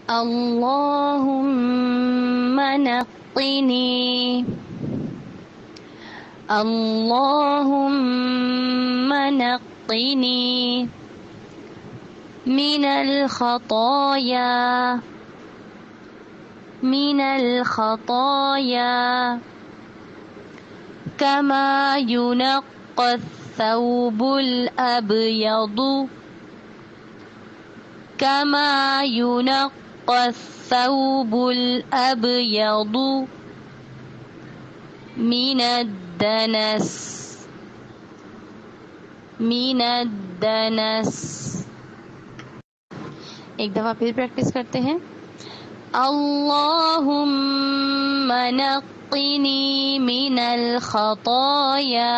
अल्लाहुम्मा नक़्क़िनी, अल्लाहुम्मा नक़्क़िनी मिनल ख़ताया, मिनल ख़ताया कमा युनक़्क़स सौबुल अबयदु, कमा युनक़्क़स सौबुल अबयदु मिनद्दनस, मिनद्दनस। एक दफा फिर प्रैक्टिस करते हैं। अल्लाहुम्मा नक़्क़िनी मिनल ख़ताया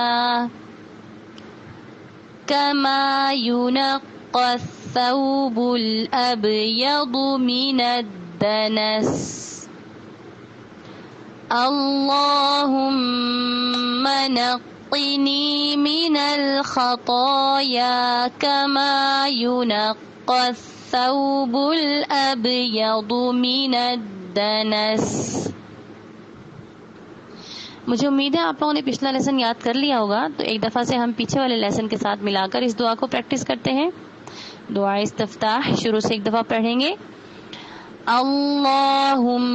कमा युनक़्क़स सौबुल अबयदु मिनद्दनस, अल्लाहुम्मा नक़्क़िनी मिनल ख़ताया कमा युनक़्क़स सौबुल अबयदु मिनद्दनस। मुझे उम्मीद है आप लोगों ने पिछला लेसन याद कर लिया होगा, तो एक दफ़ा से हम पीछे वाले लेसन के साथ मिलाकर इस दुआ को प्रैक्टिस करते हैं। दुआ इस्तिफ्ताह शुरू से एक दफ़ा पढ़ेंगे। अल्लाहुम्मा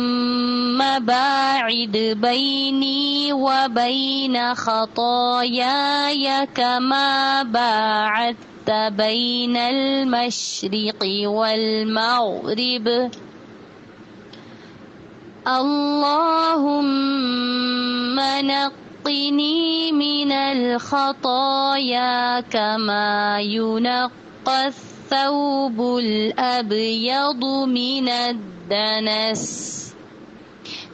बाइद बैनी व बैन ख़तायाया कमा बाअदत बैनल मशरिक़ि वल मग़रिब, अल्लाहुम्मा नक़्क़िनी मिनल ख़ताया कमा युनक़्क़स सौबुल अबयदु मिनद्दनस।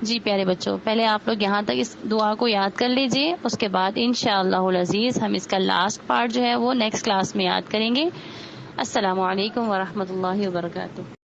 जी प्यारे बच्चों, पहले आप लोग यहाँ तक इस दुआ को याद कर लीजिए, उसके बाद इंशाअल्लाहुल अज़ीज़ हम इसका लास्ट पार्ट जो है वो नेक्स्ट क्लास में याद करेंगे। अस्सलामु अलैकुम व रहमतुल्लाहि व बरकातुहू।